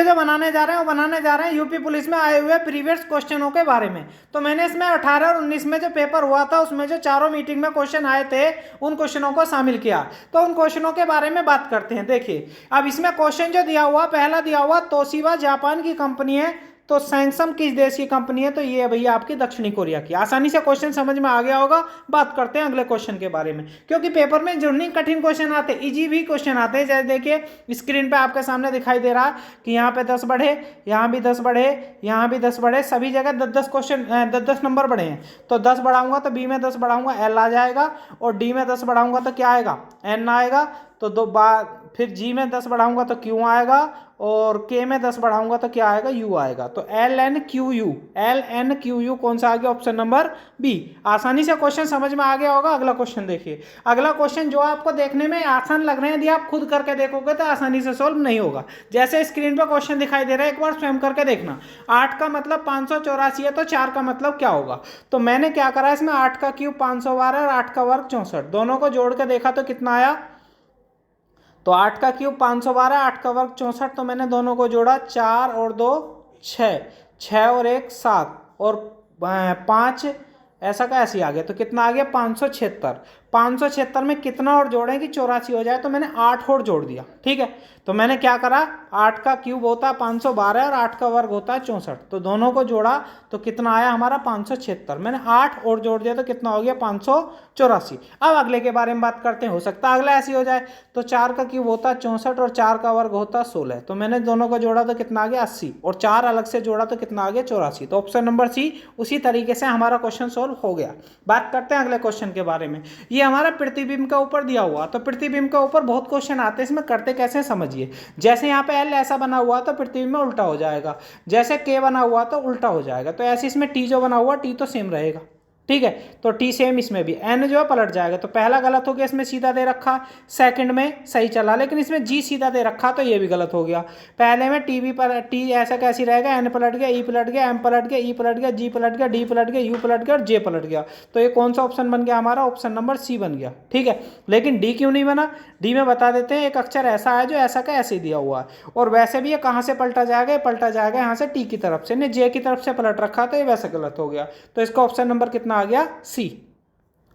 जो बनाने जा रहे हैं वो बनाने जा रहे हैं यूपी पुलिस में आए हुए प्रीवियस क्वेश्चनों के बारे में। तो मैंने इसमें 18 और 19 में जो पेपर हुआ था उसमें जो चारों मीटिंग में क्वेश्चन आए थे उन क्वेश्चनों को शामिल किया। तो उन क्वेश्चनों के बारे में बात करते हैं। देखिए अब इसमें क्वेश्चन जो दिया हुआ, पहला दिया हुआ तोशिबा जापान की कंपनी है, तो सैमसंग किस देश की कंपनी है, तो ये है भैया आपकी दक्षिणी कोरिया की। आसानी से क्वेश्चन समझ में आ गया होगा। बात करते हैं अगले क्वेश्चन के बारे में, क्योंकि पेपर में जो नहीं कठिन क्वेश्चन आते, इजी भी क्वेश्चन आते हैं। जैसे देखिए स्क्रीन पे आपके सामने दिखाई दे रहा है कि यहाँ पे 10 बढ़े, यहाँ भी 10 बढ़े, यहाँ भी 10 बढ़े, सभी जगह 10-10 क्वेश्चन 10-10 नंबर बढ़े हैं। तो 10 बढ़ाऊंगा तो बी में 10 बढ़ाऊंगा एल आ जाएगा, और डी में 10 बढ़ाऊंगा तो क्या आएगा, एन आएगा। तो दो बार फिर जी में 10 बढ़ाऊंगा तो क्यू आएगा, और के में 10 बढ़ाऊंगा तो क्या आएगा, यू आएगा। तो L N Q U, L N Q U कौन सा आ गया, ऑप्शन नंबर बी। आसानी से क्वेश्चन समझ में आ गया होगा। अगला क्वेश्चन देखिए। अगला क्वेश्चन जो आपको देखने में आसान लग रहे हैं, यदि आप खुद करके देखोगे तो आसानी से सोल्व नहीं होगा। जैसे स्क्रीन पर क्वेश्चन दिखाई दे रहा है, एक बार स्वयं करके देखना। 8 का मतलब 584 है, तो 4 का मतलब क्या होगा। तो मैंने क्या करा, इसमें 8 का क्यूब 512 और 8 का वर्ग 64, दोनों को जोड़ के देखा तो कितना आया। तो 8 का क्यूब 512, 8 का वर्ग 64, तो मैंने दोनों को जोड़ा, 4 और 2 6, 6 और 1 7, और 5 ऐसा का ऐसे ही आ गया। तो कितना आ गया, 576। 576 में कितना और जोड़ें कि 84 हो जाए, तो मैंने 8 और जोड़ दिया। ठीक है, तो मैंने क्या करा, 8 का क्यूब होता है 512 और 8 का वर्ग होता है 64, तो दोनों को जोड़ा तो कितना आया हमारा 576। मैंने 8 और जोड़ दिया तो कितना हो गया 584। अब अगले के बारे में बात करते हैं, हो सकता है अगला ऐसी हो जाए। तो 4 का क्यूब होता है 64 और 4 का वर्ग होता है 16, तो मैंने दोनों को जोड़ा तो कितना आ गया 80, और 4 अलग से जोड़ा तो कितना आ गया 84। तो ऑप्शन नंबर सी उसी तरीके से हमारा क्वेश्चन सोल्व हो गया। बात करते हैं अगले क्वेश्चन के बारे में। ये हमारा प्रतिबिंब का ऊपर दिया हुआ, तो प्रतिबिंब के ऊपर बहुत क्वेश्चन आते हैं, इसमें करते कैसे समझिए। जैसे यहाँ पे एल ऐसा बना हुआ तो प्रतिबिंब में उल्टा हो जाएगा, जैसे के बना हुआ तो उल्टा हो जाएगा, तो ऐसे इसमें टी जो बना हुआ टी तो सेम रहेगा। ठीक है, तो टी सेम इसमें भी, एन जो है पलट जाएगा। तो पहला गलत हो गया, इसमें सीधा दे रखा, सेकंड में सही चला, लेकिन इसमें जी सीधा दे रखा तो ये भी गलत हो गया। पहले में टी भी पर टी ऐसा कैसी रहेगा, एन पलट गया, ई पलट गया, एम पलट गया, ई पलट गया, जी पलट गया, डी पलट गया, यू पलट गया और जे पलट गया। तो ये कौन सा ऑप्शन बन गया हमारा, ऑप्शन नंबर सी बन गया। ठीक है, लेकिन डी क्यों नहीं बना, डी में बता देते हैं। एक अक्षर ऐसा है जो ऐसा का ऐसे दिया हुआ है, और वैसे भी ये कहाँ से पलटा जाएगा, पलटा जाएगा यहाँ से टी की तरफ से, ने जे की तरफ से पलट रखा तो ये वैसे गलत हो गया। तो इसका ऑप्शन नंबर कितना आ गया, सी।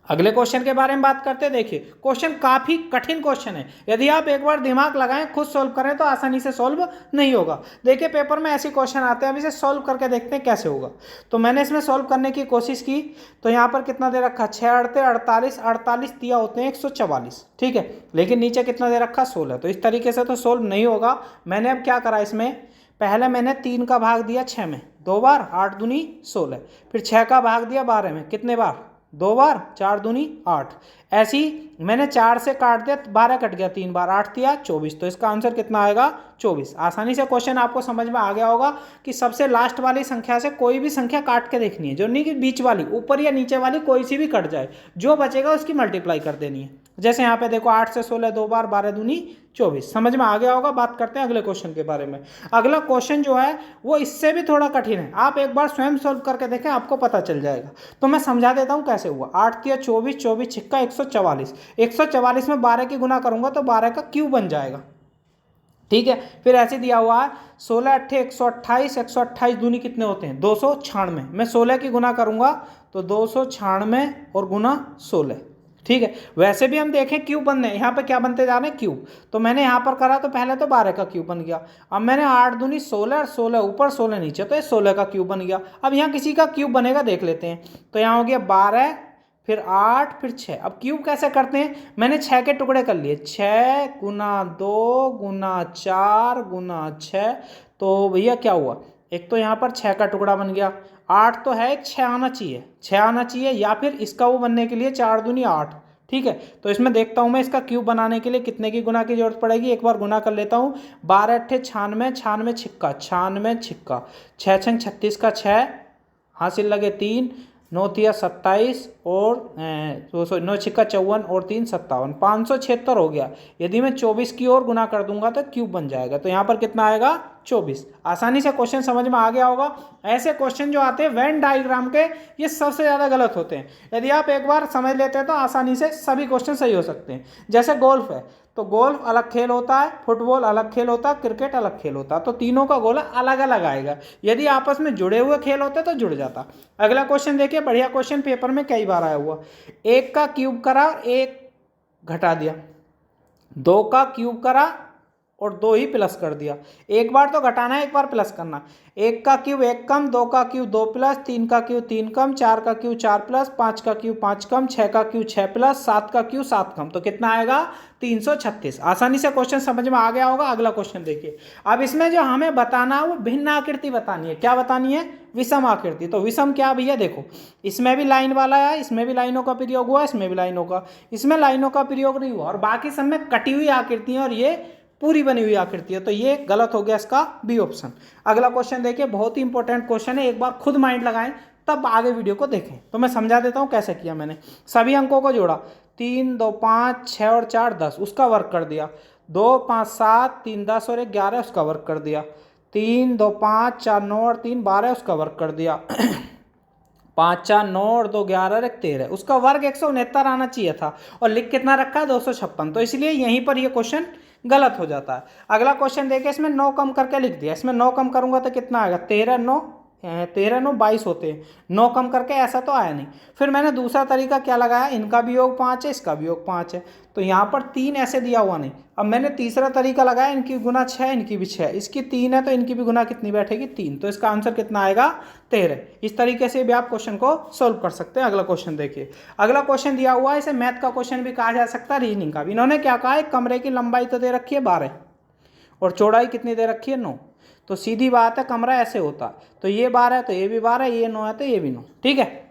अगले क्वेश्चन के बारे में बात करते हैं। देखिए क्वेश्चन काफी कठिन क्वेश्चन है, यदि आप एक बार दिमाग लगाएं खुद सोल्व करें तो आसानी से सोल्व नहीं होगा। देखिए पेपर में ऐसे क्वेश्चन आते हैं, अब इसे सोल्व करके देखते हैं कैसे होगा। तो मैंने इसमें सोल्व करने की कोशिश की, तो यहाँ पर कितना दे रखा, 6 48 48 दिया होते हैं 144। ठीक है, लेकिन नीचे कितना दे रखा 16, तो इस तरीके से तो सोल्व नहीं होगा। मैंने अब क्या करा, इसमें पहले मैंने 3 का भाग दिया 6 में 2 बार, 8 दूनी 16, फिर 6 का भाग दिया 12 में कितने बार, 2 बार, 4 दूनी 8। ऐसी मैंने 4 से काट दिया, 12 कट गया 3 बार, 8 दिया 24, तो इसका आंसर कितना आएगा 24। आसानी से क्वेश्चन आपको समझ में आ गया होगा कि सबसे लास्ट वाली संख्या से कोई भी संख्या काट के देखनी है, जो नहीं कि बीच वाली, ऊपर या नीचे वाली कोई सी भी कट जाए, जो बचेगा उसकी मल्टीप्लाई कर देनी है। जैसे यहाँ पे देखो 8 से 16 2 बार, 12 दूनी 24, समझ में आ गया होगा। बात करते हैं अगले क्वेश्चन के बारे में। अगला क्वेश्चन जो है वो इससे भी थोड़ा कठिन है, आप एक बार स्वयं सॉल्व करके देखें, आपको पता चल जाएगा। तो मैं समझा देता हूँ कैसे हुआ। 8 तिया 24, 24 छिक्का 144, 144 में 12 की गुना करूंगा तो 12 का क्यूब बन जाएगा। ठीक है, फिर ऐसे दिया हुआ है 16 अट्ठे 128, 128 दूनी कितने होते हैं 296, मैं 16 की गुना करूंगा तो 296 और गुना 16। ठीक है, वैसे भी हम देखें क्यूब बनने, यहाँ पे क्या बनते जा रहे हैं क्यूब, तो मैंने यहाँ पर करा तो पहले तो 12 का क्यूब बन गया, अब मैंने 8 दूनी 16 और 16 ऊपर 16 नीचे, तो ये 16 का क्यूब बन गया। अब यहाँ किसी का क्यूब बनेगा देख लेते हैं, तो यहाँ हो गया 12 फिर 8 फिर 6। अब क्यूब कैसे करते हैं, मैंने 6 के टुकड़े कर लिए, 6 गुना 2 गुना 4 गुना 6, तो भैया क्या हुआ, एक तो यहाँ पर 6 का टुकड़ा बन गया, 8 तो है, 6 आना चाहिए, 6 आना चाहिए, या फिर इसका वो बनने के लिए 4 दूनी 8। ठीक है, तो इसमें देखता हूँ मैं इसका क्यूब बनाने के लिए कितने की गुना की जरूरत पड़ेगी, एक बार गुना कर लेता हूँ। 12 अट्ठे 96, 96 छिक्का 96 छिक्का, 6 छंग 36 का 6 हासिल लगे 3, 9 तिया 27 और 9 छिक्का 54 और 3 57, 576 हो गया। यदि मैं 24 की ओर गुना कर दूंगा तो क्यूब बन जाएगा, तो यहाँ पर कितना आएगा 24। आसानी से क्वेश्चन समझ में आ गया होगा। ऐसे क्वेश्चन जो आते हैं वेन डायग्राम के, ये सबसे ज़्यादा गलत होते हैं। यदि आप एक बार समझ लेते हैं तो आसानी से सभी क्वेश्चन सही हो सकते हैं। जैसे गोल्फ है, तो गोल्फ अलग खेल होता है, फुटबॉल अलग खेल होता है, क्रिकेट अलग खेल होता है। तो तीनों का गोला अलग अलग आएगा। यदि आपस में जुड़े हुए खेल होते तो जुड़ जाता। अगला क्वेश्चन देखिए, बढ़िया क्वेश्चन, पेपर में कई बार आया हुआ। 1 का क्यूब करा और 1 घटा दिया, 2 का क्यूब करा और 2 ही प्लस कर दिया। एक बार तो घटाना है, एक बार प्लस करना। 1 का क्यूब 1 कम, 2 का क्यूब 2 प्लस, 3 का क्यूब 3 कम, 4 का क्यूब 4 प्लस, 5 का क्यूब 5 कम, 6 का क्यूब 6 प्लस, 7 का क्यूब 7 कम। तो कितना आएगा? 336। आसानी से क्वेश्चन समझ में आ गया होगा। अगला क्वेश्चन देखिए। अब इसमें जो हमें बताना है वो भिन्न आकृति बतानी है। क्या बतानी है? विषम आकृति। तो विषम क्या भैया? देखो, इसमें भी लाइन वाला है, इसमें भी लाइनों का प्रयोग हुआ, इसमें भी लाइनों का, इसमें लाइनों का प्रयोग नहीं हुआ और बाकी सब में कटी हुई आकृति है और ये पूरी बनी हुई आकृति है। तो ये गलत हो गया, इसका बी ऑप्शन। अगला क्वेश्चन देखिए, बहुत ही इंपॉर्टेंट क्वेश्चन है, एक बार खुद माइंड लगाएं तब आगे वीडियो को देखें। तो मैं समझा देता हूं कैसे किया मैंने। सभी अंकों को जोड़ा, 3 2 5 6 और 4 10, उसका वर्क कर दिया। 2 5 7 3 10 और 1 11, उसका वर्क कर दिया। 3 2 5 4 9 और 3 12, उसका वर्क कर दिया। 5 4 9 और 2 11 और 1 13, उसका वर्ग 169 आना चाहिए था और लिख कितना रखा है? 256। तो इसलिए यहीं पर ये क्वेश्चन गलत हो जाता है। अगला क्वेश्चन देखिए, इसमें 9 कम करके लिख दिया। इसमें 9 कम करूंगा तो कितना आएगा? 13 9 22 होते हैं। 9 कम करके ऐसा तो आया नहीं। फिर मैंने दूसरा तरीका क्या लगाया, इनका भी योग 5 है, इसका भी योग 5 है, तो यहाँ पर 3 ऐसे दिया हुआ नहीं। अब मैंने तीसरा तरीका लगाया, इनकी गुना 6, इनकी भी 6, इसकी 3 है तो इनकी भी गुना कितनी बैठेगी? 3। तो इसका आंसर कितना आएगा? 13। इस तरीके से भी आप क्वेश्चन को सोल्व कर सकते हैं। अगला क्वेश्चन देखिए। अगला क्वेश्चन दिया हुआ है, इसे मैथ का क्वेश्चन भी कहा जा सकता है, रीजनिंग का भी। इन्होंने क्या कहा है, कमरे की लंबाई तो दे रखी है 12 और चौड़ाई कितनी दे रखी है? 9। तो सीधी बात है, कमरा ऐसे होता, तो ये 12 है तो ये भी 12, ये 9 है तो ये भी 9। ठीक है।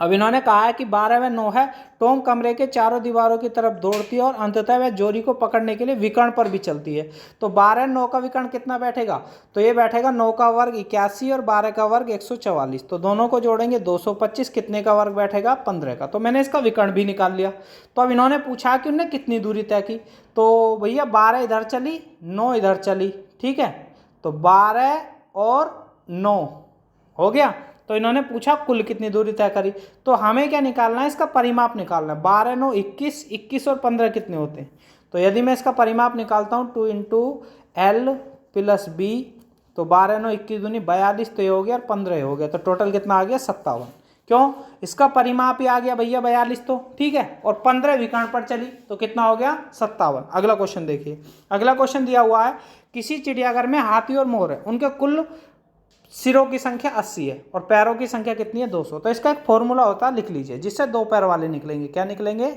अब इन्होंने कहा है कि 12 व 9 है, टॉम कमरे के चारों दीवारों की तरफ दौड़ती है और अंततः वह जोरी को पकड़ने के लिए विकर्ण पर भी चलती है। तो 12 9 का विकर्ण कितना बैठेगा? तो ये बैठेगा 9 का वर्ग 81 और 12 का वर्ग 144। तो दोनों को जोड़ेंगे 225, कितने का वर्ग बैठेगा? 15 का। तो मैंने इसका विकर्ण भी निकाल लिया। तो अब इन्होंने पूछा कि उन्होंने कितनी दूरी तय की। तो भैया 12 इधर चली, 9 इधर चली, ठीक है, तो 12 और 9 हो गया। तो इन्होंने पूछा कुल कितनी दूरी तय करी। तो हमें क्या निकालना है? इसका परिमाप निकालना है। 12 9 21, 21 और 15 कितने होते हैं? तो यदि मैं इसका परिमाप निकालता हूँ 2 × L + B, तो 12 9 21 दूनी 42, तो ये हो गया और 15 हो गया। तो टोटल कितना आ गया? 57। क्यों? इसका परिमाप ही आ गया भैया 42, तो ठीक है, और 15 विकर्ण पर चली तो कितना हो गया? 57। अगला क्वेश्चन देखिए। अगला क्वेश्चन दिया हुआ है, किसी चिड़ियाघर में हाथी और मोर है, उनके कुल सिरों की संख्या 80 है और पैरों की संख्या कितनी है? 200। तो इसका एक फॉर्मूला होता है, लिख लीजिए, जिससे 2 पैर वाले निकलेंगे। क्या निकलेंगे?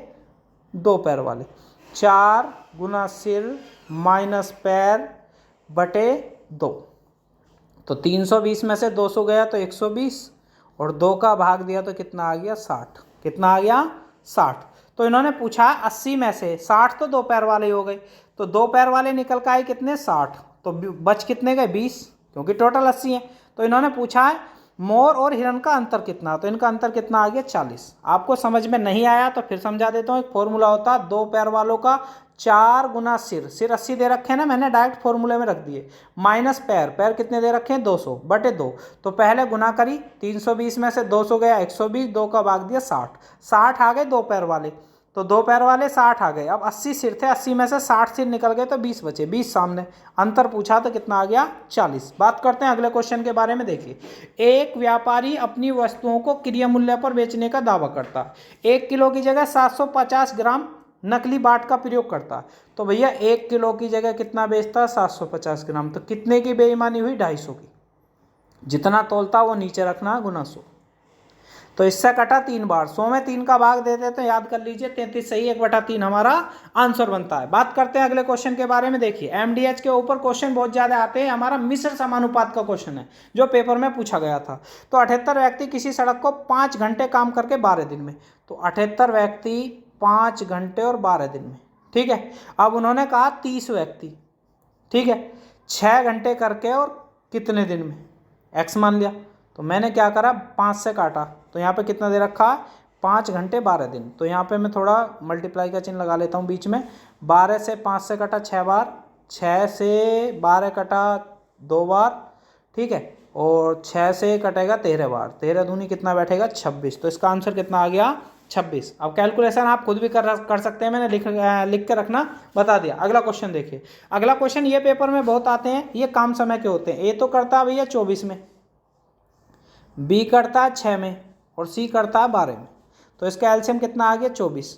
2 पैर वाले। 4 गुना सिर माइनस पैर बटे 2। तो 320 में से 200 गया तो 120 और 2 का भाग दिया तो कितना आ गया? 60। कितना आ गया? 60। तो इन्होंने पूछा 80 में से 60 तो 2 पैर वाले हो गए, तो 2 पैर वाले निकल के आए कितने? 60। तो बच कितने गए? 20, क्योंकि टोटल 80 है। तो इन्होंने पूछा है मोर और हिरण का अंतर कितना, तो इनका अंतर कितना आ गया? 40। आपको समझ में नहीं आया तो फिर समझा देता हूँ। एक फॉर्मूला होता है 2 पैर वालों का, 4 गुना सिर 80 दे रखे हैं ना, मैंने डायरेक्ट फॉर्मूले में रख दिए, माइनस पैर कितने दे रखे हैं? 200 बटे 2। तो पहले गुना करी, 320 में से 200 गया 120, 2 का भाग दिया 60। 60 आ गए 2 पैर वाले, तो 2 पैर वाले 60 आ गए। अब 80 सिर थे, 80 में से 60 सिर निकल गए तो 20 बचे, 20 सामने, अंतर पूछा तो कितना आ गया? 40। बात करते हैं अगले क्वेश्चन के बारे में। देखिए, एक व्यापारी अपनी वस्तुओं को क्रय मूल्य पर बेचने का दावा करता है। 1 किलो की जगह 750 ग्राम नकली बाट का प्रयोग करता है। तो भैया 1 किलो की जगह कितना बेचता है? 750 ग्राम। तो कितने की बेईमानी हुई? 250 की। जितना तोलता वो नीचे रखना, गुना 100। तो इससे कटा 3 बार, 100 में 3 का भाग दे देते, तो याद कर लीजिए 33 सही, 1/3 हमारा आंसर बनता है। बात करते हैं अगले क्वेश्चन के बारे में। देखिए, एमडीएच के ऊपर क्वेश्चन बहुत ज्यादा आते हैं। हमारा मिश्र समानुपात का क्वेश्चन है जो पेपर में पूछा गया था। तो 78 व्यक्ति किसी सड़क को 5 घंटे काम करके 12 दिन में, तो 78 व्यक्ति 5 घंटे और 12 दिन में, ठीक है। अब उन्होंने कहा 30 व्यक्ति, ठीक है, 6 घंटे करके और कितने दिन में, एक्स मान लिया। तो मैंने क्या करा, 5 से काटा, तो यहाँ पे कितना दे रखा, 5 घंटे 12 दिन। तो यहाँ पे मैं थोड़ा मल्टीप्लाई का चिन्ह लगा लेता हूँ बीच में। 12 से 5 से कटा 6 बार, 6 से 12 कटा 2 बार, ठीक है, और 6 से कटेगा 13 बार, 13 दूनी कितना बैठेगा 26। तो इसका आंसर कितना आ गया 26। अब कैलकुलेशन आप खुद भी कर सकते हैं, मैंने लिख के रखना बता दिया। अगला क्वेश्चन देखिए। अगला क्वेश्चन ये पेपर में बहुत आते हैं, ये काम समय के होते हैं। ए तो करता है भैया 24 में, बी करता है 6 में और सी करता है 12 में। तो इसका एलसीएम कितना आ गया 24।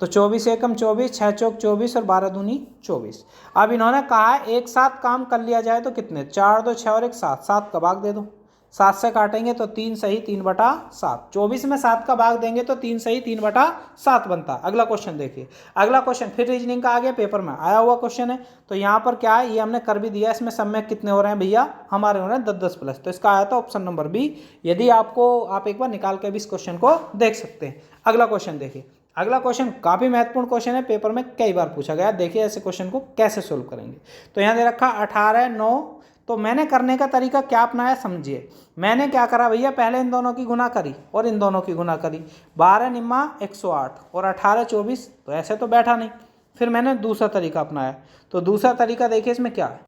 तो 24 एकम 24, 6 चौक 24 और 12 दूनी 24। अब इन्होंने कहा है एक साथ काम कर लिया जाए तो कितने, 4 2 6 और 1 7, 7 का भाग दे दो। 7 से काटेंगे तो 3 सही 3/7। 24 में 7 का भाग देंगे तो 3 सही 3/7 बनता है। अगला क्वेश्चन देखिए। अगला क्वेश्चन फिर रीजनिंग का आ गया, पेपर में आया हुआ क्वेश्चन है। तो यहाँ पर क्या है, ये हमने कर भी दिया। इसमें सब में कितने हो रहे हैं भैया, हमारे हो रहे हैं 10 प्लस। तो इसका आया था ऑप्शन नंबर बी। यदि आप एक बार निकाल के भी इस क्वेश्चन को देख सकते हैं। अगला क्वेश्चन देखिए। अगला क्वेश्चन काफ़ी महत्वपूर्ण क्वेश्चन है, पेपर में कई बार पूछा गया। देखिए ऐसे क्वेश्चन को कैसे सोल्व करेंगे। तो यहाँ दे रखा 18 9। तो मैंने करने का तरीका क्या अपनाया समझिए। मैंने क्या करा भैया, पहले इन दोनों की गुना करी और इन दोनों की गुना करी। 12 निम्मा 108 और 18 24। तो ऐसे तो बैठा नहीं, फिर मैंने दूसरा तरीका अपनाया। तो दूसरा तरीका देखिए इसमें क्या है,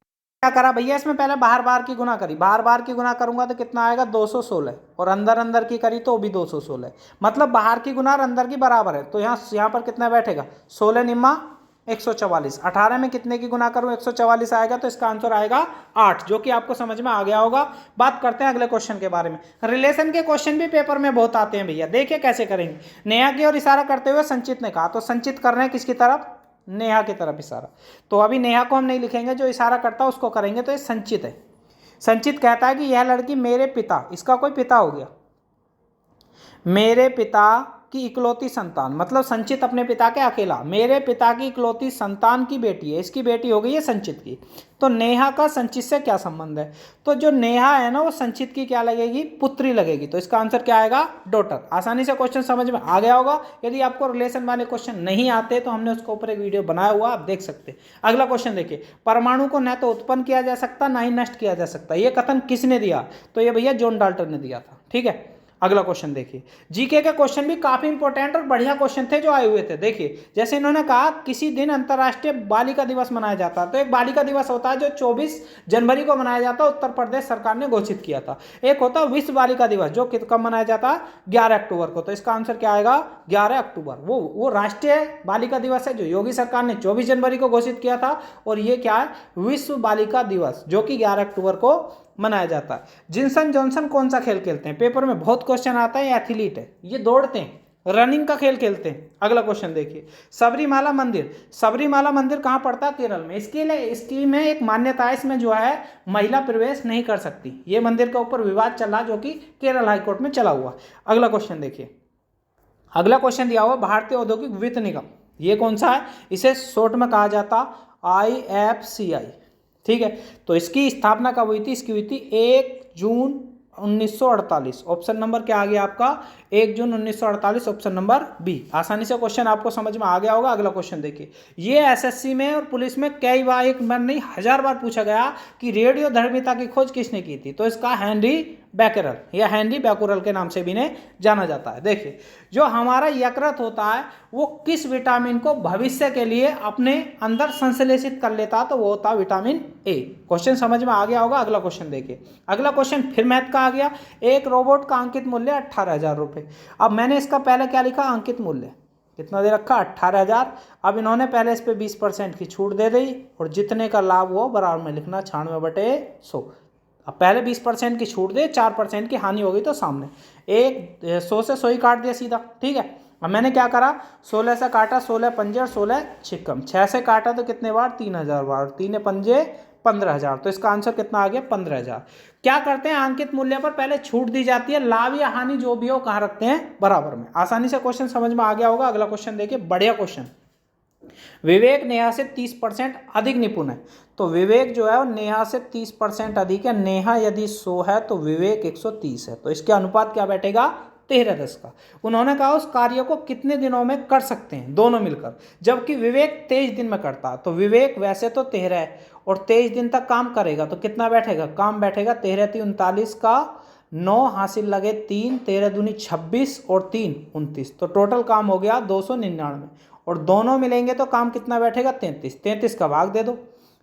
क्या करा भैया, इसमें पहले बाहर बाहर की गुना करी। बाहर बाहर की गुना करूंगा तो कितना आएगा 216, और अंदर अंदर की करी तो भी 216। मतलब बाहर की गुना और अंदर की बराबर है। तो यहाँ पर कितना बैठेगा, 16 निम्मा 144। 18 में कितने की गुना करूं, 144 आएगा। तो इसका आंसर आएगा 8, जो कि आपको समझ में आ गया होगा। बात करते हैं अगले क्वेश्चन के बारे में। रिलेशन के क्वेश्चन भी पेपर में बहुत आते हैं भैया। देखिए कैसे करेंगे। नेहा की ओर इशारा करते हुए संचित ने कहा। तो संचित कर रहे हैं किसकी तरफ, नेहा की तरफ इशारा। तो अभी नेहा को हम नहीं लिखेंगे, जो इशारा करता है उसको करेंगे। तो ये संचित है। संचित कहता है कि यह लड़की मेरे पिता, इसका कोई पिता हो गया, मेरे पिता की इकलौती संतान, मतलब संचित अपने पिता के अकेला, मेरे पिता की इकलौती संतान की बेटी है। इसकी बेटी हो गई है संचित की। तो नेहा का संचित से क्या संबंध है। तो जो नेहा है ना, वो संचित की क्या लगेगी, पुत्री लगेगी। तो इसका आंसर क्या आएगा, डॉटर। आसानी से क्वेश्चन समझ में आ गया होगा। यदि आपको रिलेशन वाले क्वेश्चन नहीं आते तो हमने उसके ऊपर एक वीडियो बनाया हुआ, आप देख सकते हैं। अगला क्वेश्चन देखिए। परमाणु को न तो उत्पन्न किया जा सकता ना ही नष्ट किया जा सकता, ये कथन किसने दिया। तो ये भैया जॉन डाल्टन ने दिया था। ठीक है। अगला क्वेश्चन देखिए। जीके के क्वेश्चन भी काफी इंपॉर्टेंट और बढ़िया क्वेश्चन थे जो आए हुए थे। देखिए जैसे इन्होंने कहा किसी दिन अंतर्राष्ट्रीय बालिका दिवस मनाया जाता है। तो एक बालिका दिवस होता है जो 24 जनवरी को मनाया जाता है, उत्तर प्रदेश सरकार ने घोषित किया था। एक होता है विश्व बालिका दिवस, जो कब मनाया जाता है, 11 अक्टूबर को। तो इसका आंसर क्या आएगा, 11 अक्टूबर। वो राष्ट्रीय बालिका दिवस है जो योगी सरकार ने 24 जनवरी को घोषित किया था। और ये क्या है, विश्व बालिका दिवस, जो कि 11 अक्टूबर को मनाया जाता है। जिनसन जॉनसन कौन सा खेल खेलते हैं, पेपर में बहुत क्वेश्चन आता है। एथलीट है, ये दौड़ते हैं, रनिंग का खेल खेलते हैं। अगला क्वेश्चन देखिए। सबरीमाला मंदिर, सबरीमाला मंदिर कहाँ पड़ता है, केरल में। इसकी में एक मान्यता है, इसमें जो है महिला प्रवेश नहीं कर सकती। ये मंदिर के ऊपर विवाद चला, जो कि केरल हाईकोर्ट में चला हुआ। अगला क्वेश्चन देखिए। अगला क्वेश्चन दिया हुआ भारतीय औद्योगिक वित्त निगम, ये कौन सा है, इसे शॉर्ट में कहा जाता IFCI। ठीक है। तो इसकी स्थापना कब हुई थी, इसकी हुई थी 1 जून 1948। ऑप्शन नंबर क्या आ गया आपका, 1 जून 1948, ऑप्शन नंबर बी। आसानी से क्वेश्चन आपको समझ में आ गया होगा। अगला क्वेश्चन देखिए। ये एसएससी में और पुलिस में कई बार, एक बार नहीं 1000 बार पूछा गया कि रेडियो धर्मिता की खोज किसने की थी। तो इसका हेनरी बैकरल या हेनरी बैकुरल के नाम से भी इन्हें जाना जाता है। देखिए जो हमारा यकृत होता है वो किस विटामिन को भविष्य के लिए अपने अंदर संश्लेषित कर लेता है, तो वो होता है विटामिन ए। क्वेश्चन समझ में आ गया होगा। अगला क्वेश्चन देखिए। अगला क्वेश्चन फिर मैथ का आ गया। एक रोबोट का अंकित मूल्य 18,000 रुपये। अब मैंने इसका पहले क्या लिखा, अंकित मूल्य कितना दे रखा, 18,000। अब इन्होंने पहले इस पे 20% की छूट दे दी और जितने का लाभ हो बराबर में लिखना 96/100। अब पहले 20% की छूट दे, 4% की हानि होगी तो सामने 100 से 100 ही काट दिया सीधा। ठीक है। अब मैंने क्या करा, 16 से काटा, 16 पंजे और 16 छिक्कम, 6 से काटा तो कितने बार, 3000 बार, 3 पंजे 15,000। तो इसका आंसर कितना आ गया, 15,000। क्या करते हैं, अंकित मूल्य पर पहले छूट दी जाती है, लाभ या हानि जो भी हो कहाँ रखते हैं, बराबर में। आसानी से क्वेश्चन समझ में आ गया होगा। अगला क्वेश्चन देखिए, बढ़िया क्वेश्चन। विवेक नेहा से 30% अधिक निपुण है। तो विवेक जो है वो नेहा से 30% अधिक है। नेहा यदि 100 है तो विवेक 130 है। तो इसके अनुपात क्या बैठेगा, 13:10 का। उन्होंने कहा उस कार्य को कितने दिनों में कर सकते हैं दोनों मिलकर, जबकि विवेक 23 दिन में करता है। तो विवेक वैसे तो 13 है और 23 दिन तक काम करेगा, तो कितना बैठेगा, काम बैठेगा 13 × 3 = 39 का 9 हासिल लगे 3, 13 दूनी 26 और 3 29। तो टोटल काम हो गया 299 और दोनों मिलेंगे तो काम कितना बैठेगा, 33। 33 का भाग दे दो,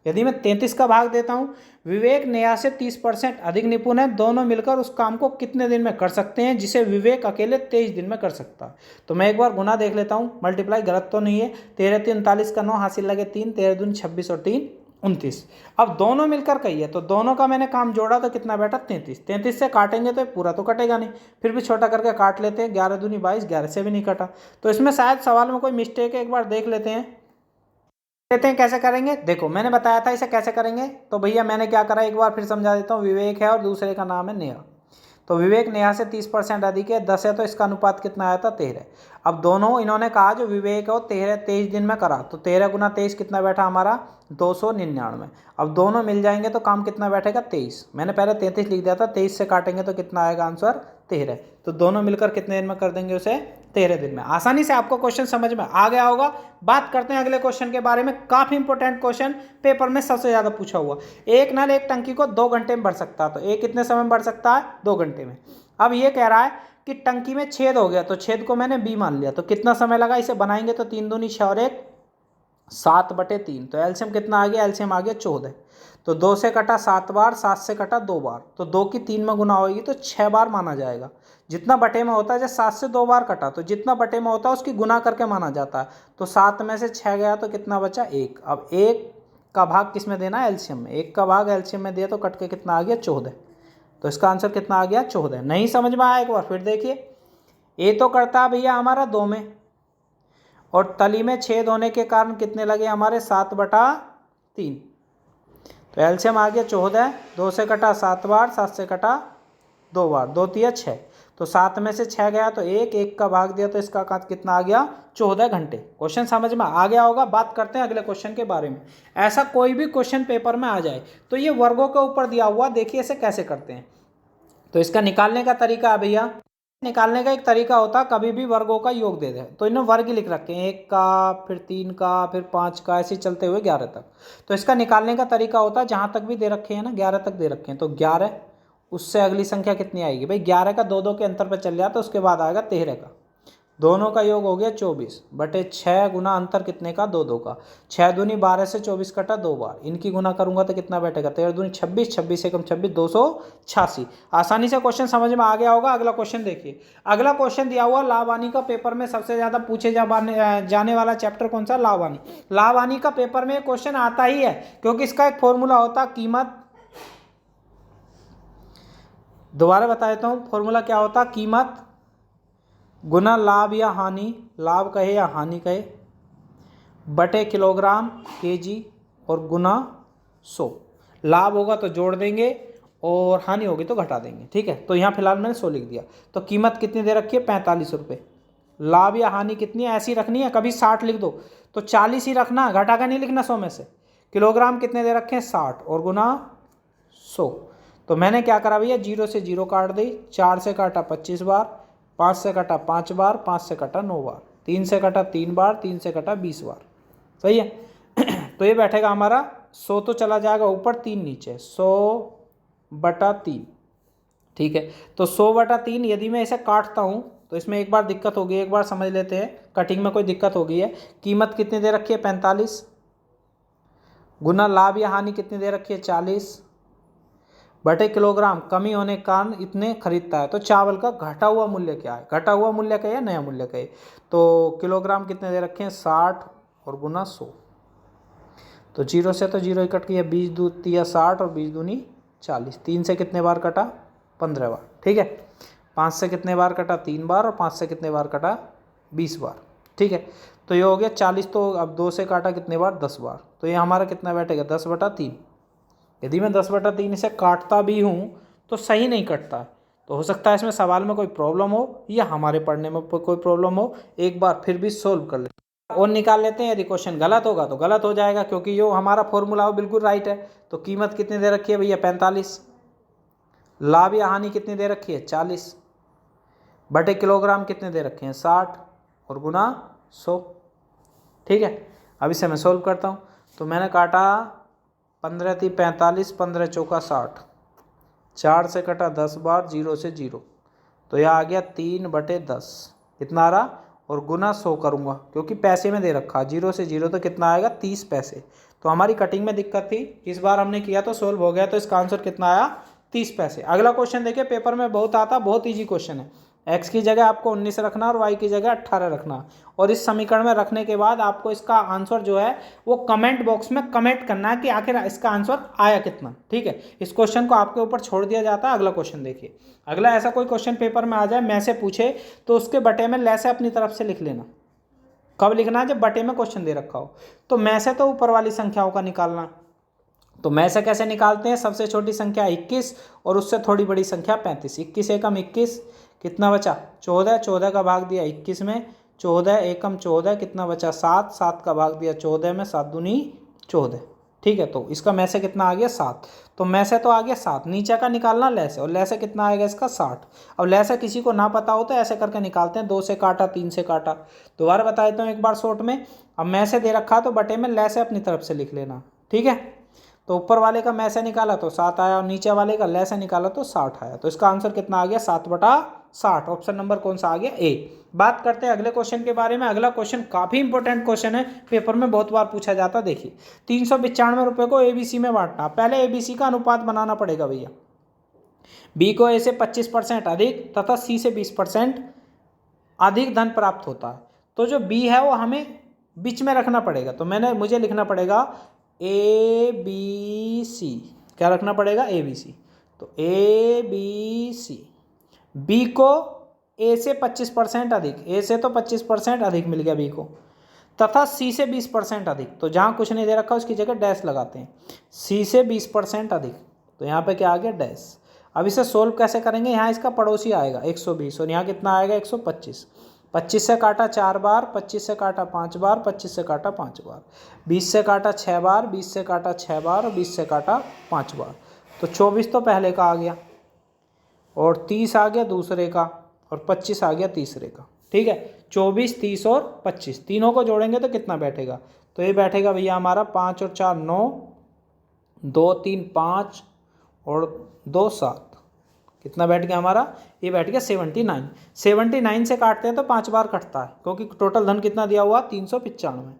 यदि मैं 33 का भाग देता हूँ, विवेक नेहा से 30% अधिक निपुण है, दोनों मिलकर उस काम को कितने दिन में कर सकते हैं जिसे विवेक अकेले 23 दिन में कर सकता है। तो मैं एक बार गुना देख लेता हूँ, मल्टीप्लाई गलत तो नहीं है, 13 3 39 का 9 हासिल लगे 3, 13 दूनी 26 और 3 29। अब दोनों मिलकर कहिए, तो दोनों का मैंने काम जोड़ा तो कितना बैठा 33। 33 से काटेंगे तो पूरा तो कटेगा नहीं, फिर भी छोटा करके काट लेते हैं। 11 दूनी 22, 11 से भी नहीं कटा, तो इसमें शायद सवाल में कोई मिस्टेक है, एक बार देख लेते हैं। कैसे करेंगे, देखो मैंने बताया था इसे कैसे करेंगे। तो भैया मैंने क्या करा, एक बार फिर समझा देता हूँ। विवेक है और दूसरे का नाम है नेहा, तो विवेक नेहा से 30% अधिक है, 10 है, तो इसका अनुपात कितना आया था 13। अब दोनों इन्होंने कहा जो विवेक है वो 23 दिन में करा, तो 13 गुना 23 कितना बैठा हमारा 299। अब दोनों मिल जाएंगे तो काम कितना बैठेगा 23। मैंने पहले 33 लिख दिया था, 23 से काटेंगे तो कितना आएगा आंसर 13। तो दोनों मिलकर कितने दिन में कर देंगे उसे 13 दिन में। आसानी से आपको क्वेश्चन समझ में आ गया होगा। बात करते हैं अगले क्वेश्चन के बारे में। काफी इंपॉर्टेंट क्वेश्चन, पेपर में सबसे ज्यादा पूछा हुआ। एक नल एक टंकी को 2 घंटे में भर सकता है, तो एक कितने समय में भर सकता है 2 घंटे में। अब ये कह रहा है कि टंकी में छेद हो गया, तो छेद को मैंने बी मान लिया, तो कितना समय लगा इसे बनाएंगे, तो 3 दूनी 6 और 1 7/3। तो एलसीएम कितना आ गया, एलसीएम आ गया 14। तो 2 से कटा 7 बार, 7 से कटा 2 बार, तो 2 की 3 में गुना होगी तो 6 बार माना जाएगा। जितना बटे में होता है, जैसे 7 से 2 बार कटा, तो जितना बटे में होता है उसकी गुना करके माना जाता है। तो 7 में से 6 गया तो कितना बचा 1। अब 1 का भाग किस में देना है, एलसीएम में। 1 का भाग एलसीएम में दिया तो कट के कितना आ गया 14। तो इसका आंसर कितना आ गया 14। नहीं समझ में आया एक बार फिर देखिए। ए तो करता है भैया हमारा 2 में, और तली में छेद होने के कारण कितने लगे हमारे 7/3। तो एलसीएम आ गया 14। 2 से कटा 7 बार, 7 से कटा 2 बार, 2 तिया 6। तो 7 में से 6 गया तो 1 का भाग दिया तो इसका कितना आ गया 14 घंटे। क्वेश्चन समझ में आ गया होगा। बात करते हैं अगले क्वेश्चन के बारे में। ऐसा कोई भी क्वेश्चन पेपर में आ जाए तो ये वर्गों के ऊपर दिया हुआ, देखिए इसे कैसे करते हैं। तो इसका निकालने का तरीका है भैया, निकालने का एक तरीका होता है, कभी भी वर्गों का योग दे दे, तो इन्होंने वर्ग ही लिख रखे हैं, 1 का, फिर 3 का, फिर 5 का, ऐसे चलते हुए 11 तक। तो इसका निकालने का तरीका होता है, जहां तक भी दे रखे हैं ना 11 तक दे रखे हैं, तो 11 उससे अगली संख्या कितनी आएगी भाई, 11 का 2 के अंतर पर चल जाए तो उसके बाद आएगा 13 का, दोनों का योग हो गया 24/6 गुना अंतर कितने का 2 का। 6 दूनी 12 से 24 कटा 2 बार, इनकी गुना करूंगा तो कितना बैठेगा 13 दूनी 26, 26 से कम 26, 286। आसानी से क्वेश्चन समझ में आ गया होगा। अगला क्वेश्चन देखिए। अगला क्वेश्चन दिया हुआ लाभ हानि का, पेपर में सबसे ज्यादा पूछे जाने वाला चैप्टर कौन सा, लाभ हानि। लाभ हानि का पेपर में क्वेश्चन आता ही है, क्योंकि इसका एक फॉर्मूला होता, कीमत, दोबारा बता देता हूँ फॉर्मूला क्या होता, कीमत गुना लाभ या हानि, लाभ कहे या हानि कहे, बटे किलोग्राम केजी और गुना 100। लाभ होगा तो जोड़ देंगे और हानि होगी तो घटा देंगे, ठीक है। तो यहाँ फिलहाल मैंने 100 लिख दिया। तो कीमत कितनी दे रखी है 45 रुपये। लाभ या हानि कितनी है ऐसी रखनी है, कभी 60 लिख दो तो 40 ही रखना, घटा कर नहीं लिखना 100 में से। किलोग्राम कितने दे रखे हैं 60 और गुना 100। तो मैंने क्या करा भैया, 0 से 0 काट दी, 4 से काटा 25 बार, 5 से कटा 5 बार, 5 से कटा 9 बार, 3 से कटा 3 बार, 3 से कटा 20 बार, सही है। तो ये बैठेगा हमारा 100 तो चला जाएगा ऊपर, 3 नीचे, 100/3, ठीक है। तो 100/3 यदि मैं इसे काटता हूँ तो इसमें एक बार दिक्कत होगी, एक बार समझ लेते हैं, कटिंग में कोई दिक्कत हो गई है। कीमत कितनी दे रखी है 45, गुना लाभ या हानि कितनी दे रखी है 40, बटे किलोग्राम कमी होने के कारण इतने खरीदता है। तो चावल का घटा हुआ मूल्य क्या है, घटा हुआ मूल्य का या नया मूल्य का है। तो किलोग्राम कितने दे रखे हैं 60 और गुना 100। तो 0 से तो 0 ही कट गया, 20 दूनी 60 और 20 दूनी 40। 3 से कितने बार कटा 15 बार, ठीक है। 5 से कितने बार कटा 3 बार, और 5 से कितने बार कटा 20 बार, ठीक है। तो ये हो गया 40। तो अब 2 से काटा कितने बार 10 बार, तो ये हमारा कितना बैठेगा 10/3। यदि मैं 10/3 इसे काटता भी हूँ तो सही नहीं कटता, तो हो सकता है इसमें सवाल में कोई प्रॉब्लम हो या हमारे पढ़ने में कोई प्रॉब्लम हो। एक बार फिर भी सोल्व कर लेते हैं और निकाल लेते हैं। यदि क्वेश्चन गलत होगा तो गलत हो जाएगा, क्योंकि जो हमारा फॉर्मूला वो बिल्कुल राइट है। तो कीमत कितनी दे रखी है भैया 45, लाभ या हानि कितनी दे रखी है 40, बटे किलोग्राम कितने दे रखे हैं 60 और गुना 100, ठीक है। अब इसे मैं सोल्व करता हूँ। तो मैंने काटा 15 × 3 = 45, 15 × 4 = 60, 4 से कटा 10 बार, 0 से 0, तो यह आ गया 3/10, कितना आ रहा, और गुना 100 करूँगा क्योंकि पैसे में दे रखा, 0 से 0 तो कितना आएगा 30 पैसे। तो हमारी कटिंग में दिक्कत थी, इस बार हमने किया तो सोल्व हो गया। तो इसका आंसर कितना आया, 30 पैसे। अगला क्वेश्चन देखिए, पेपर में बहुत आता, बहुत ईजी क्वेश्चन है। x की जगह आपको 19 रखना और y की जगह 18 रखना, और इस समीकरण में रखने के बाद आपको इसका आंसर जो है वो कमेंट बॉक्स में कमेंट करना है कि आखिर इसका आंसर आया कितना। ठीक है, इस क्वेश्चन को आपके ऊपर छोड़ दिया जाता है। अगला क्वेश्चन देखिए, अगला ऐसा कोई क्वेश्चन पेपर में आ जाए, मैं से पूछे तो उसके बटे में ले से अपनी तरफ से लिख लेना। कब लिखना है, जब बटे में क्वेश्चन दे रखा हो। तो मैं से तो ऊपर वाली संख्याओं का निकालना, तो मैं से कैसे निकालते हैं, सबसे छोटी संख्या 21 और उससे थोड़ी बड़ी संख्या 35। 21 एकम 21, कितना बचा 14, 14 का भाग दिया 21 में, 14 एकम 14, कितना बचा 7, 7 का भाग दिया 14 में, 7 दूनी 14। ठीक है, तो इसका में से कितना आ गया 7। तो में से तो आ गया 7, नीचे का निकालना ले से, और ले से कितना आएगा इसका 60। अब ले से किसी को ना पता हो तो ऐसे करके निकालते हैं, 2 से काटा, 3 से काटा। दोबारा बता देता हूँ एक बार शॉर्ट में। अब में से दे रखा तो बटे में ले से अपनी तरफ से लिख लेना। ठीक है, तो ऊपर वाले का में से निकाला तो 7 आया, और नीचे वाले का ले से निकाला तो 60 आया। तो इसका आंसर कितना आ गया, 7/60। ऑप्शन नंबर कौन सा आ गया, ए। बात करते हैं अगले क्वेश्चन के बारे में। अगला क्वेश्चन काफी इंपॉर्टेंट क्वेश्चन है, पेपर में बहुत बार पूछा जाता। देखिए, 395 रुपये को ABC में बांटना। पहले ABC का अनुपात बनाना पड़ेगा भैया। B को A से 25% अधिक तथा C से 20% अधिक धन प्राप्त होता है। तो जो B है वो हमें बीच में रखना पड़ेगा। तो मुझे लिखना पड़ेगा ABC। क्या रखना पड़ेगा, ABC। तो ABC, B को A से 25% अधिक, A से तो 25% अधिक मिल गया B को, तथा C से 20% अधिक। तो जहाँ कुछ नहीं दे रखा उसकी जगह डैश लगाते हैं। C से 20% अधिक, तो यहाँ पे क्या आ गया, डैश। अब इसे सोल्व कैसे करेंगे, यहाँ इसका पड़ोसी आएगा 120, और यहाँ कितना आएगा 125। 25 से काटा 4 बार, 25 से काटा 5 बार, 25 से काटा 5 बार, 20 से काटा 6 बार, 20 से काटा 6 बार, और 20 से काटा 5 बार। तो 24 तो पहले का आ गया, और 30 आ गया दूसरे का, और 25 आ गया तीसरे का। ठीक है, 24, 30 और 25 तीनों को जोड़ेंगे तो कितना बैठेगा, तो ये बैठेगा भैया हमारा 5 और 4 9, 2 3 5 और 2 7। कितना बैठ गया हमारा, ये बैठ गया 79। 79 से काटते हैं तो 5 बार कटता है, क्योंकि टोटल धन कितना दिया हुआ 395।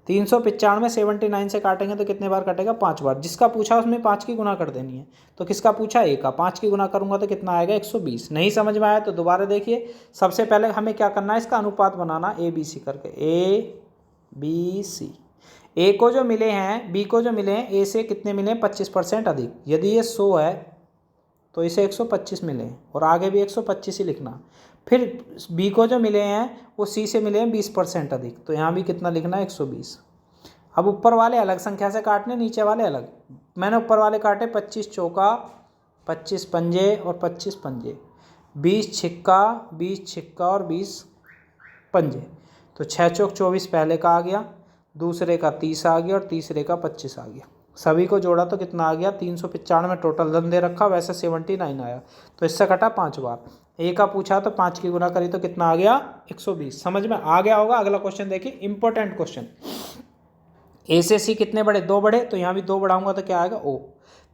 395 79 से काटेंगे तो कितने बार कटेगा, 5 बार। जिसका पूछा उसमें 5 की गुना कर देनी है। तो किसका पूछा, A का। 5 की गुना करूंगा तो कितना आएगा 120। नहीं समझ में आया तो दोबारा देखिए। सबसे पहले हमें क्या करना है, इसका अनुपात बनाना ABC करके, ABC। A को जो मिले हैं, B को जो मिले हैं, A से कितने मिले हैं 25% अधिक। यदि ये 100 है तो इसे 125 मिले हैं, और आगे भी 125 ही लिखना। फिर B को जो मिले हैं वो C से मिले हैं 20% अधिक, तो यहाँ भी कितना लिखना है 120। अब ऊपर वाले अलग संख्या से काटने, नीचे वाले अलग। मैंने ऊपर वाले काटे 25 चौका, 25 पंजे और 25 पंजे, 20 छिक्का, 20 छिक्का और 20 पंजे। तो 6 चौक 24 पहले का आ गया, दूसरे का 30 आ गया, और तीसरे का 25 आ गया। सभी को जोड़ा तो कितना आ गया 395 टोटल धन दे रखा, वैसे 79 आया। तो इससे कटा 5 बार। A का पूछा तो 5 की गुना करी तो कितना आ गया 120। समझ में आ गया होगा। अगला क्वेश्चन देखिए, इंपॉर्टेंट क्वेश्चन। A से C कितने बड़े, 2 बड़े, तो यहाँ भी 2 बढ़ाऊंगा तो क्या आएगा O।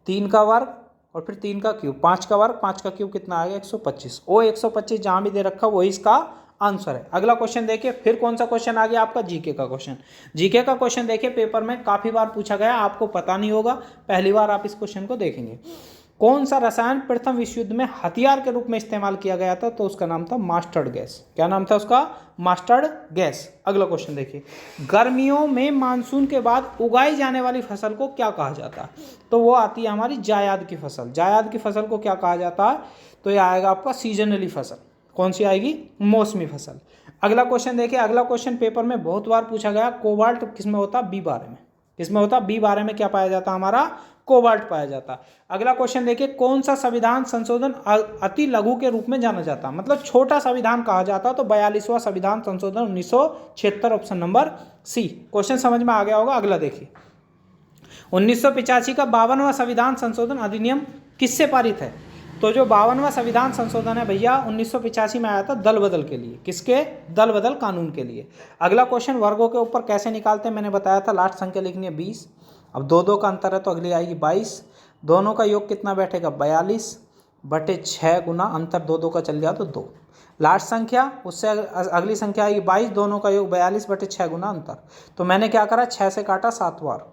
3 का वर्ग और फिर 3 का क्यूब, 5 का वर्ग, 5 का क्यूब कितना आएगा 125। O 125 जहाँ भी दे रखा वही इसका आंसर है। अगला क्वेश्चन देखिए, फिर कौन सा क्वेश्चन आ गया आपका, जीके का क्वेश्चन। जीके का क्वेश्चन देखिए, पेपर में काफी बार पूछा गया, आपको पता नहीं होगा, पहली बार आप इस क्वेश्चन को देखेंगे। कौन सा रसायन प्रथम विश्व युद्ध में हथियार के रूप में इस्तेमाल किया गया था, तो उसका नाम था मास्टर्ड गैस। क्या नाम था उसका, मास्टर्ड गैस। अगला क्वेश्चन देखिए, गर्मियों में मानसून के बाद उगाई जाने वाली फसल को क्या कहा जाता है, तो वो आती है हमारी जायद की फसल। जायद की फसल को क्या कहा जाता है, तो ये आएगा आपका सीजनली फसल। कौन सी आएगी, मौसमी फसल। अगला क्वेश्चन देखिए, अगला क्वेश्चन पेपर में बहुत बार पूछा गया, कोबाल्ट किसमें होता, B12 में। किसमें होता, B12 में क्या पाया जाता, हमारा कोबाल्ट पाया जाता। अगला क्वेश्चन देखिए, कौन सा संविधान संशोधन अति लघु के रूप में जाना जाता, मतलब छोटा संविधान कहा जाता, तो 42वां संविधान संशोधन 1976, ऑप्शन नंबर C। क्वेश्चन समझ में आ गया होगा। अगला देखिए, 1985 का 52वां संविधान संशोधन अधिनियम किससे पारित है, तो जो 52वां संविधान संशोधन है भैया 1985 में आया था दल बदल के लिए। किसके, दल बदल कानून के लिए। अगला क्वेश्चन, वर्गों के ऊपर कैसे निकालते हैं, मैंने बताया था, लास्ट संख्या लिखनी है 20। अब 2 का अंतर है तो अगली आएगी 22। दोनों का योग कितना बैठेगा 42/6 गुना अंतर 2 का चल गया तो 2। लास्ट संख्या उससे अगली संख्या आएगी 22, दोनों का योग 42/6 गुना अंतर। तो मैंने क्या करा, 6 से काटा 7 बार,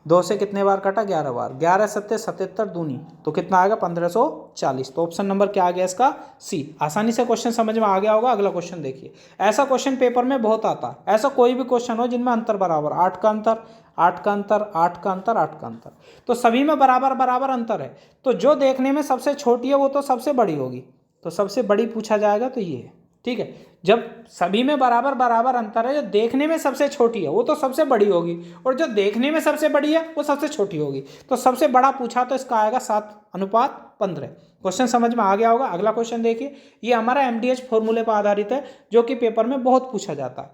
2 से कितने बार कटा, 11 बार, 11 सत्ते 77 दूनी, तो कितना आएगा 1540। तो ऑप्शन नंबर क्या आ गया इसका, सी। आसानी से क्वेश्चन समझ में आ गया होगा। अगला क्वेश्चन देखिए, ऐसा क्वेश्चन पेपर में बहुत आता है, ऐसा कोई भी क्वेश्चन हो जिनमें अंतर बराबर, 8 का अंतर, 8 का अंतर, 8 का अंतर, 8 का अंतर, तो सभी में बराबर बराबर अंतर है, तो जो देखने में सबसे छोटी है वो तो सबसे बड़ी होगी, तो सबसे बड़ी पूछा जाएगा तो ये है, ठीक है। जब सभी में बराबर बराबर अंतर है, जो देखने में सबसे छोटी है वो तो सबसे बड़ी होगी, और जो देखने में सबसे बड़ी है वो सबसे छोटी होगी, तो सबसे बड़ा पूछा तो इसका आएगा 7:15। क्वेश्चन समझ में आ गया होगा। अगला क्वेश्चन देखिए, ये हमारा MDH फॉर्मूले पर आधारित है, जो कि पेपर में बहुत पूछा जाता है।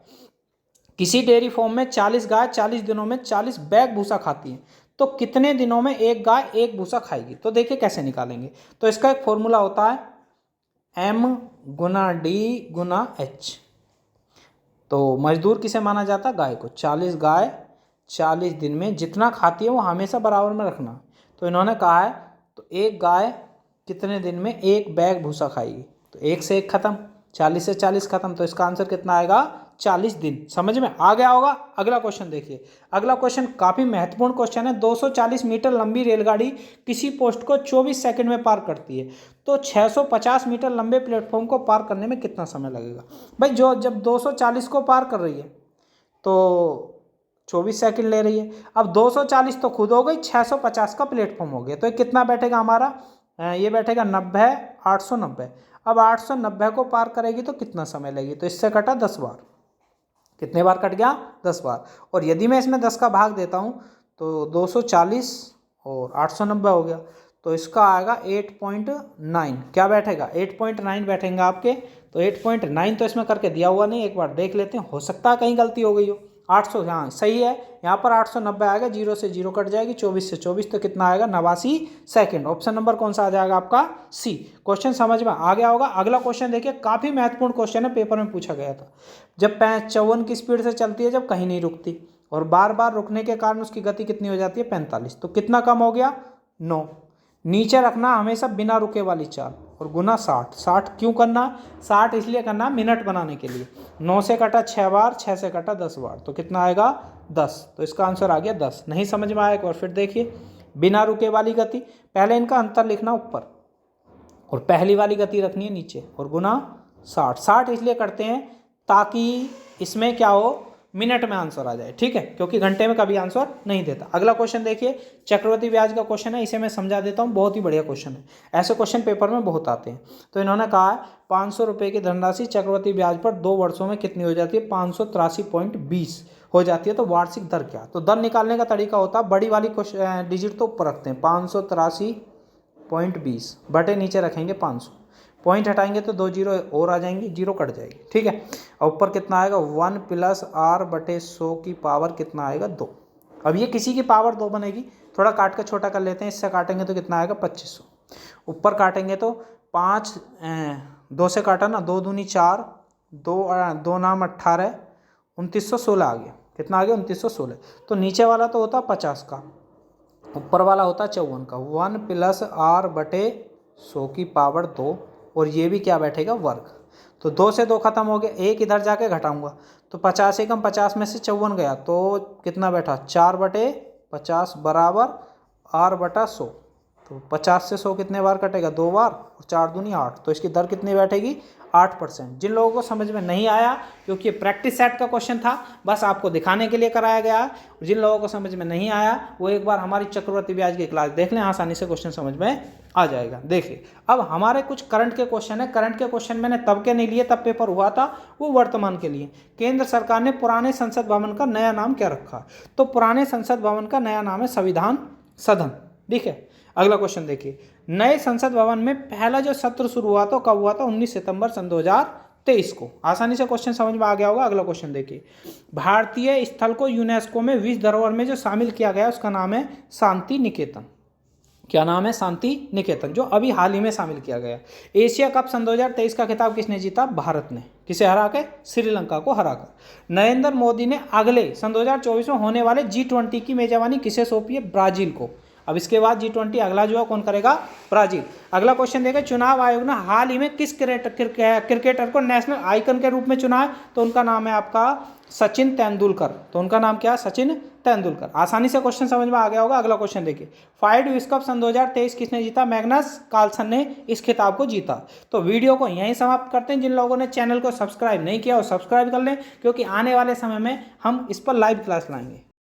किसी डेयरी फॉर्म में 40 गाय 40 दिनों में 40 बैग भूसा खाती है, तो कितने दिनों में एक गाय एक भूसा खाएगी। तो देखिए कैसे निकालेंगे, तो इसका एक फॉर्मूला होता है M गुना D गुना H। तो मजदूर किसे माना जाता है, गाय को। 40 गाय 40 दिन में जितना खाती है वो हमेशा बराबर में रखना। तो इन्होंने कहा है तो एक गाय कितने दिन में एक बैग भूसा खाएगी, तो 1 से 1 खत्म, 40 से 40 खत्म, तो इसका आंसर कितना आएगा, 40 दिन। समझ में आ गया होगा। अगला क्वेश्चन देखिए, अगला क्वेश्चन काफी महत्वपूर्ण क्वेश्चन है। 240 मीटर लंबी रेलगाड़ी किसी पोस्ट को 24 सेकंड में पार करती है, तो 650 मीटर लंबे प्लेटफॉर्म को पार करने में कितना समय लगेगा। भाई जो जब 240 को पार कर रही है तो 24 सेकंड ले रही है, अब 240 तो खुद हो गई, 650 का प्लेटफॉर्म हो गया, तो ये कितना बैठेगा हमारा, ये बैठेगा 90, 890। अब 890 को पार करेगी तो कितना समय लगेगी, तो इससे कटा 10 बार। कितने बार कट गया, 10 बार। और यदि मैं इसमें 10 का भाग देता हूँ तो 240 और 890 हो गया, तो इसका आएगा 8.9। क्या बैठेगा, 8.9 बैठेंगे आपके। तो 8.9 तो इसमें करके दिया हुआ नहीं, एक बार देख लेते हैं, हो सकता है कहीं गलती हो गई हो। 800, हाँ सही है, यहाँ पर 890 आएगा, 0 से 0 कट जाएगी, 24 से 24, तो कितना आएगा 89 सेकंड। ऑप्शन नंबर कौन सा आ जाएगा आपका, सी। क्वेश्चन समझ में आ गया होगा। अगला क्वेश्चन देखिए, काफी महत्वपूर्ण क्वेश्चन है, पेपर में पूछा गया था। जब 54 की स्पीड से चलती है, जब कहीं नहीं रुकती, और बार बार रुकने के कारण उसकी गति कितनी हो जाती है, 45, तो कितना कम हो गया, 9। नीचे रखना हमेशा बिना रुके वाली चाल, और गुना 60। 60 क्यों करना, 60 इसलिए करना मिनट बनाने के लिए। 9 से कटा 6 बार, 6 से कटा 10 बार, तो कितना आएगा 10। तो इसका आंसर आ गया 10। नहीं समझ में आया एक बार फिर देखिए, बिना रुके वाली गति, पहले इनका अंतर लिखना ऊपर, और पहली वाली गति रखनी है नीचे, और गुना 60। 60 इसलिए करते हैं ताकि इसमें क्या हो, मिनट में आंसर आ जाए, ठीक है, क्योंकि घंटे में कभी आंसर नहीं देता। अगला क्वेश्चन देखिए, चक्रवृद्धि ब्याज का क्वेश्चन है, इसे मैं समझा देता हूँ, बहुत ही बढ़िया क्वेश्चन है। ऐसे क्वेश्चन पेपर में बहुत आते हैं। तो इन्होंने कहा है 500 रुपये की धनराशि चक्रवृद्धि ब्याज पर 2 वर्षों में कितनी हो जाती है, 583.20 हो जाती है, तो वार्षिक दर क्या। तो दर निकालने का तरीका होता है, बड़ी वाली डिजिट तो ऊपर रखते हैं, 583.20 बटे नीचे रखेंगे 500, पॉइंट हटाएंगे तो 2 जीरो और आ जाएंगी, जीरो कट जाएगी, ठीक है। और ऊपर कितना आएगा, 1 + r/100 की पावर कितना आएगा, 2। अब ये किसी की पावर 2 बनेगी, थोड़ा काट के छोटा कर लेते हैं, इससे काटेंगे तो कितना आएगा 2500। ऊपर काटेंगे तो 5, 2 से काटा ना, 2 दूनी 4, 2 नाम 18, 2916 आ गया। कितना आ गया, 2916। तो नीचे वाला तो होता 50 का, ऊपर वाला होता 54 का। 1 + r/100 की पावर 2, और ये भी क्या बैठेगा, वर्ग। तो 2 से 2 खत्म हो गया, एक इधर जाके घटाऊंगा, तो 50 एकम 50 में से 54 गया, तो कितना बैठा, 4/50 बराबर r/100। तो 50 से 100 कितने बार कटेगा, 2 बार, और 4 दूनी 8, तो इसकी दर कितनी बैठेगी, 8%। जिन लोगों को समझ में नहीं आया, क्योंकि प्रैक्टिस सेट का क्वेश्चन था, बस आपको दिखाने के लिए कराया गया। और जिन लोगों को समझ में नहीं आया, वो एक बार हमारी चक्रवृद्धि ब्याज की क्लास देख लें, आसानी से क्वेश्चन समझ में आ जाएगा। देखिए, अब हमारे कुछ करंट के क्वेश्चन है। करंट के क्वेश्चन मैंने तब के नहीं लिए, तब पेपर हुआ था, वो वर्तमान के लिए। केंद्र सरकार ने पुराने संसद भवन का नया नाम क्या रखा, तो पुराने संसद भवन का नया नाम है संविधान सदन, ठीक है। अगला क्वेश्चन देखिए, नए संसद भवन में पहला जो सत्र शुरू हुआ तो कब हुआ था, 19 सितंबर सन 2023 को। आसानी से क्वेश्चन समझ में आ गया होगा। अगला क्वेश्चन देखिए, भारतीय स्थल को यूनेस्को में विश्व धरोहर में जो शामिल किया गया उसका नाम है शांति निकेतन। क्या नाम है, शांति निकेतन, जो अभी हाल ही में शामिल किया गया। एशिया कप सन 2023 का खिताब किसने जीता, भारत ने। किसे हरा के, श्रीलंका को हराकर। नरेंद्र मोदी ने अगले सन 2024 में होने वाले G20 की मेजबानी किसे सौंपी है, ब्राजील को। अब इसके बाद G20 अगला जो है कौन करेगा, ब्राजील। अगला क्वेश्चन देखिए, चुनाव आयोग ने हाल ही में किस क्रिकेटर को नेशनल आइकन के रूप में चुना है, तो उनका नाम है आपका सचिन तेंदुलकर। तो उनका नाम क्या है, सचिन तेंदुलकर। आसानी से क्वेश्चन समझ में आ गया होगा। अगला क्वेश्चन देखिए, फाइड विश्व कप सन 2023 किसने जीता, मैग्नस कार्लसन ने इस खिताब को जीता। तो वीडियो को यहीं समाप्त करते हैं। जिन लोगों ने चैनल को सब्सक्राइब नहीं किया वो सब्सक्राइब कर लें, क्योंकि आने वाले समय में हम इस पर लाइव क्लास लाएंगे।